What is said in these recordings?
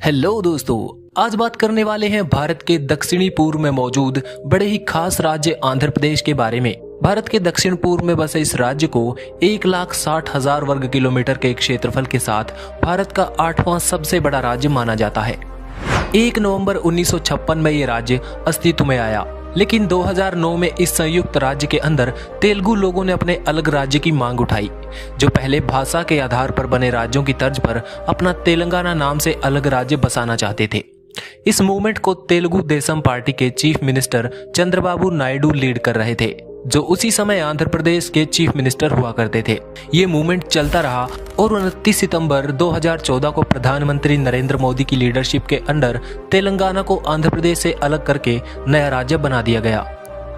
Hello दोस्तों, आज बात करने वाले हैं भारत के दक्षिणी पूर्व में मौजूद बड़े ही खास राज्य आंध्र प्रदेश के बारे में। भारत के दक्षिण पूर्व में बसे इस राज्य को 1,60,000 वर्ग किलोमीटर के क्षेत्रफल के साथ भारत का 8वां सबसे बड़ा राज्य माना जाता है। 1 नवंबर 1956 में ये राज्य अस्तित्व में आया, लेकिन 2009 में इस संयुक्त राज्य के अंदर तेलुगु लोगों ने अपने अलग राज्य की मांग उठाई, जो पहले भाषा के आधार पर बने राज्यों की तर्ज पर अपना तेलंगाना नाम से अलग राज्य बसाना चाहते थे। इस मूवमेंट को तेलुगु देशम पार्टी के chief minister Chandrababu Naidu lead कर रहे थे, जो उसी समय आंध्र प्रदेश के चीफ मिनिस्टर हुआ करते थे। ये मूवमेंट चलता रहा और 29 सितंबर 2014 को प्रधानमंत्री नरेंद्र मोदी की लीडरशिप के अंडर तेलंगाना को आंध्र प्रदेश से अलग करके नया राज्य बना दिया गया।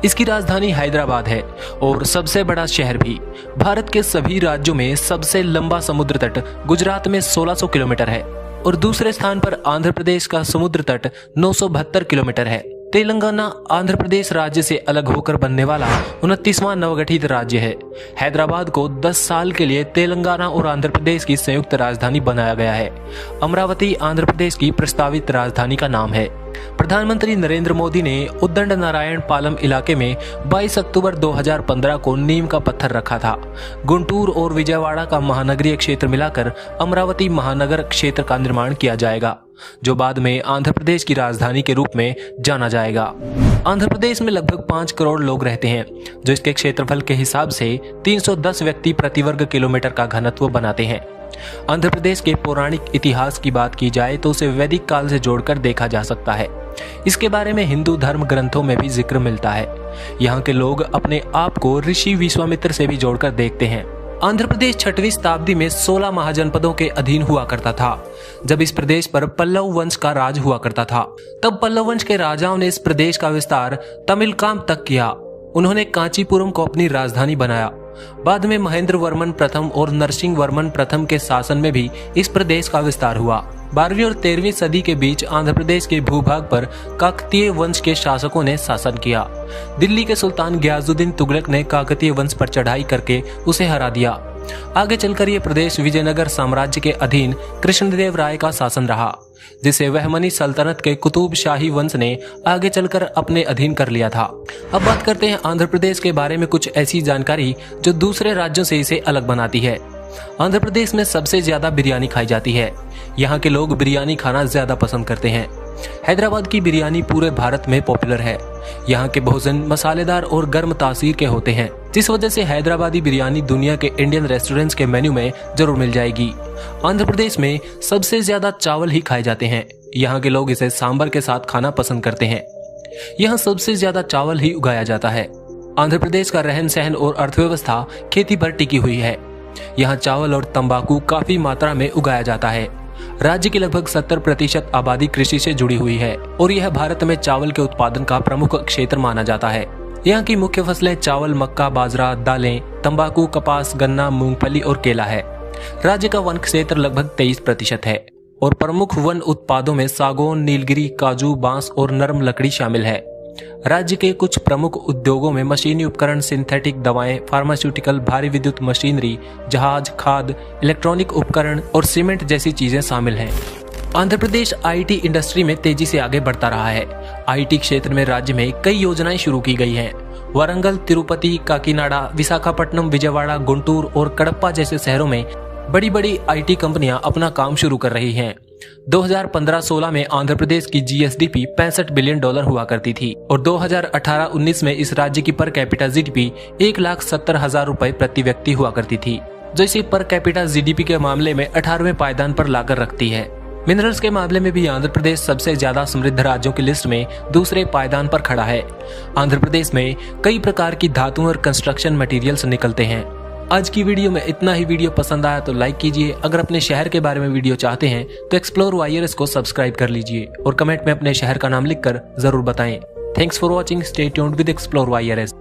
इसकी राजधानी हैदराबाद है और सबसे बड़ा शहर भी। भारत के सभी राज्यों में सबसे लंबा समुद्र तट गुजरात में 1600 किलोमीटर है और दूसरे स्थान पर आंध्र प्रदेश का समुद्र तट 972 किलोमीटर है। तेलंगाना आंध्र प्रदेश राज्य से अलग होकर बनने वाला 29वां नवगठित राज्य है। हैदराबाद को 10 साल के लिए तेलंगाना और आंध्र प्रदेश की संयुक्त राजधानी बनाया गया है। अमरावती आंध्र प्रदेश की प्रस्तावित राजधानी का नाम है। प्रधानमंत्री नरेंद्र मोदी ने उद्दंड नारायण पालम इलाके में 22 अक्टूबर 2015 को नींव का पत्थर रखा था। गुंटूर और विजयवाड़ा का महानगरीय क्षेत्र मिलाकर अमरावती महानगर क्षेत्र का निर्माण किया जाएगा, जो बाद में आंध्र प्रदेश की राजधानी के रूप में जाना जाएगा। आंध्र प्रदेश में लगभग 5 करोड़ लोग रहते हैं, जो इसके क्षेत्रफल के हिसाब से 310 व्यक्ति प्रति वर्ग किलोमीटर का घनत्व बनाते हैं। आंध्र प्रदेश के पौराणिक इतिहास की बात की जाए तो उसे वैदिक काल से जोड़कर देखा जा सकता है। इसके बारे में हिंदू धर्म ग्रंथों में भी जिक्र मिलता है। यहाँ के लोग अपने आप को ऋषि विश्वामित्र से भी जोड़कर देखते हैं। आंध्र प्रदेश 6वीं शताब्दी में 16 महाजनपदों के अधीन हुआ करता था, जब इस प्रदेश पर पल्लव वंश का राज हुआ करता था। तब पल्लव वंश के राजाओं ने इस प्रदेश का विस्तार तमिलकाम तक किया। उन्होंने कांचीपुरम को अपनी राजधानी बनाया। बाद में महेंद्र वर्मन प्रथम और नरसिंह वर्मन प्रथम के शासन में भी इस प्रदेश का विस्तार हुआ। 12वीं और 13वीं सदी के बीच आंध्र प्रदेश के भूभाग पर काकतीय वंश के शासकों ने शासन किया। दिल्ली के सुल्तान गियाजुद्दीन तुगलक ने काकतीय वंश पर चढ़ाई करके उसे हरा दिया। आगे चलकर ये प्रदेश विजयनगर साम्राज्य के अधीन कृष्णदेव राय का शासन रहा, जिसे वहमनी सल्तनत के कुतुब शाही वंश ने आगे चलकर अपने अधीन कर लिया था। अब बात करते हैं आंध्र प्रदेश के बारे में कुछ ऐसी जानकारी जो दूसरे राज्यों से इसे अलग बनाती है। आंध्र प्रदेश में सबसे ज्यादा बिरयानी खाई जाती है। यहाँ के लोग बिरयानी खाना ज्यादा पसंद करते हैं। हैदराबाद की बिरयानी पूरे भारत में पॉपुलर है। यहाँ के भोजन मसालेदार और गर्म तासीर के होते हैं, जिस वजह से हैदराबादी बिरयानी दुनिया के इंडियन रेस्टोरेंट्स के मेन्यू में जरूर मिल जाएगी। आंध्र प्रदेश में सबसे ज्यादा चावल ही खाए जाते हैं। यहाँ के लोग इसे सांबर के साथ खाना पसंद करते हैं। यहाँ सबसे ज्यादा चावल ही उगाया जाता है। आंध्र प्रदेश का रहन सहन और अर्थव्यवस्था खेती पर टिकी हुई है। यहाँ चावल और तंबाकू काफी मात्रा में उगाया जाता है। राज्य की लगभग 70% आबादी कृषि से जुड़ी हुई है और यह भारत में चावल के उत्पादन का प्रमुख क्षेत्र माना जाता है। यहाँ की मुख्य फसलें चावल, मक्का, बाजरा, दालें, तंबाकू, कपास, गन्ना, मूंगफली और केला है। राज्य का वन क्षेत्र लगभग 23% है और प्रमुख वन उत्पादों में सागौन, नीलगिरी, काजू, बांस और नरम लकड़ी शामिल है। राज्य के कुछ प्रमुख उद्योगों में मशीनी उपकरण, सिंथेटिक दवाएं, फार्मास्यूटिकल, भारी विद्युत मशीनरी, जहाज, खाद, इलेक्ट्रॉनिक उपकरण और सीमेंट जैसी चीजें शामिल हैं। आंध्र प्रदेश आईटी इंडस्ट्री में तेजी से आगे बढ़ता रहा है। आईटी क्षेत्र में राज्य में कई योजनाएं शुरू की गई हैं। वारंगल, तिरुपति, काकीनाडा, विशाखापट्टनम, विजयवाड़ा, गुंटूर और कडप्पा जैसे शहरों में बड़ी बड़ी आईटी कंपनियां अपना काम शुरू कर रही हैं। 2015-16 में आंध्र प्रदेश की जीएसडीपी $65 बिलियन हुआ करती थी और 2018-19 में इस राज्य की पर कैपिटा जीडीपी 1,70,000 रुपए प्रति व्यक्ति हुआ करती थी, जो इसे पर कैपिटा जीडीपी के मामले में 18वें पायदान पर लाकर रखती है। मिनरल्स के मामले में भी आंध्र प्रदेश सबसे ज्यादा समृद्ध राज्यों की लिस्ट में दूसरे पायदान पर खड़ा है। आंध्र प्रदेश में कई प्रकार की धातुओं और कंस्ट्रक्शन मटेरियल्स निकलते हैं। आज की वीडियो में इतना ही। वीडियो पसंद आया तो लाइक कीजिए। अगर अपने शहर के बारे में वीडियो चाहते हैं तो एक्सप्लोर वायरस को सब्सक्राइब कर लीजिए और कमेंट में अपने शहर का नाम लिखकर जरूर बताएं। Thanks for watching. Stay tuned with explore virus.